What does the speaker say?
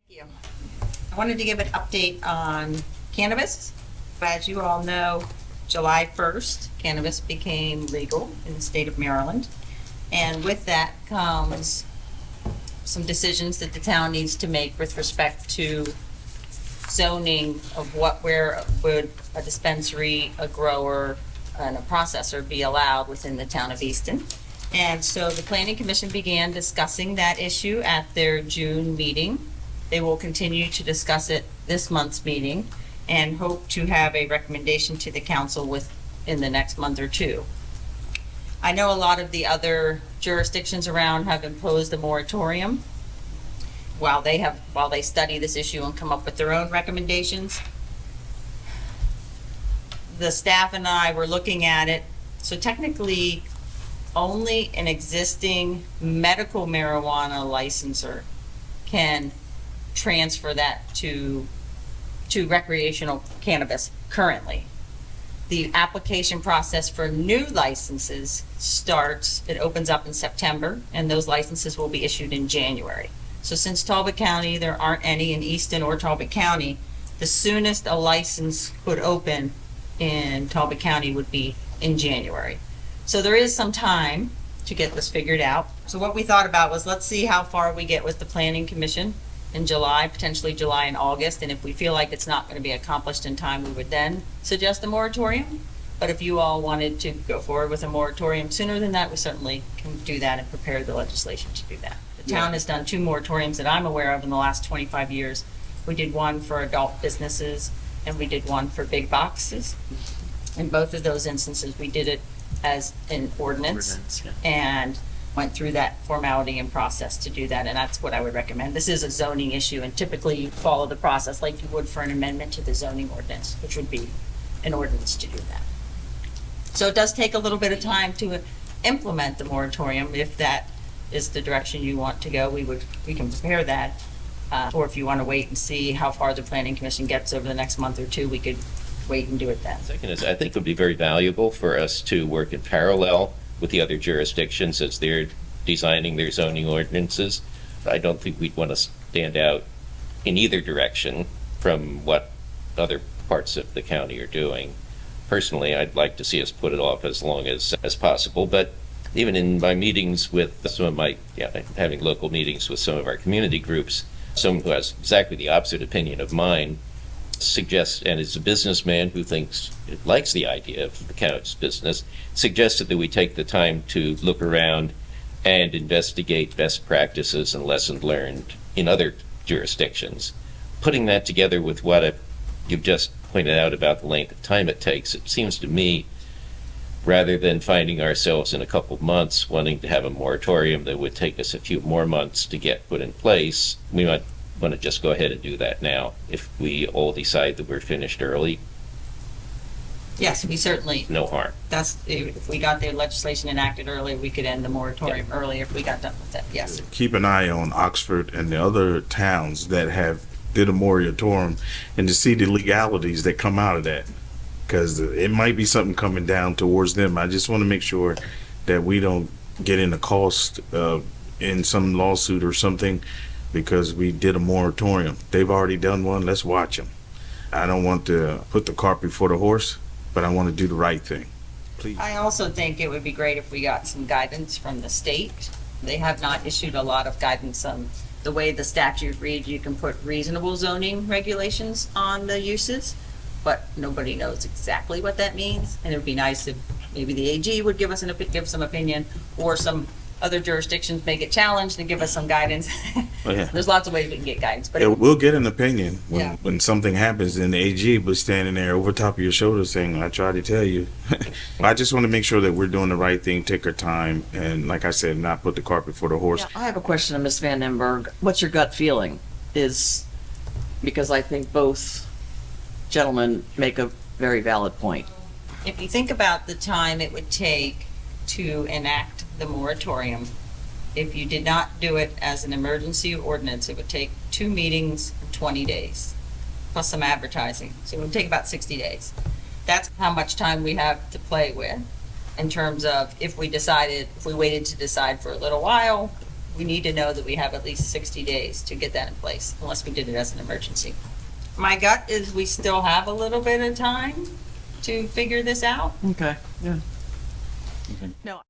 You. I wanted to give an update on cannabis. As you all know, July 1st, cannabis became legal in the state of Maryland. And with that comes some decisions that the town needs to make with respect to zoning of where would a dispensary, a grower, and a processor be allowed within the town of Easton. And so the Planning Commission began discussing that issue at their June meeting. They will continue to discuss it this month's meeting and hope to have a recommendation to the council within the next month or two. I know a lot of the other jurisdictions around have imposed a moratorium while they study this issue and come up with their own recommendations. The staff and I were looking at it. So technically, only an existing medical marijuana licensor can transfer that to recreational cannabis currently. The application process for new licenses it opens up in September, and those licenses will be issued in January. So since Talbot County, there aren't any in Easton or Talbot County, the soonest a license could open in Talbot County would be in January. So there is some time to get this figured out. So what we thought about was, let's see how far we get with the Planning Commission in July, potentially July and August. And if we feel like it's not going to be accomplished in time, we would then suggest a moratorium. But if you all wanted to go forward with a moratorium sooner than that, we certainly can do that and prepare the legislation to do that. The town has done 2 moratoriums that I'm aware of in the last 25 years. We did one for adult businesses and we did one for big boxes. In both of those instances, we did it as an ordinance and went through that formality and process to do that, and that's what I would recommend. This is a zoning issue, and typically you follow the process like you would for an amendment to the zoning ordinance, which would be an ordinance to do that. So it does take a little bit of time to implement the moratorium. If that is the direction you want to go, we can prepare that. Or if you want to wait and see how far the Planning Commission gets over the next month or two, we could wait and do it then. Second is, I think it would be very valuable for us to work in parallel with the other jurisdictions as they're designing their zoning ordinances. I don't think we'd want to stand out in either direction from what other parts of the county are doing. Personally, I'd like to see us put it off as long as possible, but even in my meetings with having local meetings with some of our community groups, someone who has exactly the opposite opinion of mine suggests, and is a businessman who likes the idea of the cannabis business, suggested that we take the time to look around and investigate best practices and lessons learned in other jurisdictions. Putting that together with what you've just pointed out about the length of time it takes, it seems to me, rather than finding ourselves in a couple of months wanting to have a moratorium that would take us a few more months to get put in place, we might want to just go ahead and do that now if we all decide that we're finished early. Yes, we certainly. No harm. If we got the legislation enacted early, we could end the moratorium early if we got done with it. Yes. Keep an eye on Oxford and the other towns that have did a moratorium and to see the legalities that come out of that, because it might be something coming down towards them. I just want to make sure that we don't get in the cost in some lawsuit or something because we did a moratorium. They've already done one. Let's watch them. I don't want to put the cart before the horse, but I want to do the right thing. Please. I also think it would be great if we got some guidance from the state. They have not issued a lot of guidance on the way the statute reads. You can put reasonable zoning regulations on the uses, but nobody knows exactly what that means. And it would be nice if maybe the AG would give some opinion, or some other jurisdictions may get challenged and give us some guidance. Oh, yeah. There's lots of ways we can get guidance, but Yeah, we'll get an opinion Yeah. when something happens, and the AG was standing there over top of your shoulder saying, I tried to tell you. I just want to make sure that we're doing the right thing, take our time, and like I said, not put the cart before the horse. I have a question to Ms. Van den Berg. What's your gut feeling? Because I think both gentlemen make a very valid point. if you think about the time it would take to enact the moratorium, if you did not do it as an emergency ordinance, it would take 2 meetings and 20 days, plus some advertising. So it would take about 60 days. That's how much time we have to play with in terms of if we waited to decide for a little while, we need to know that we have at least 60 days to get that in place, unless we did it as an emergency. My gut is we still have a little bit of time to figure this out. Okay, yeah. Okay. No.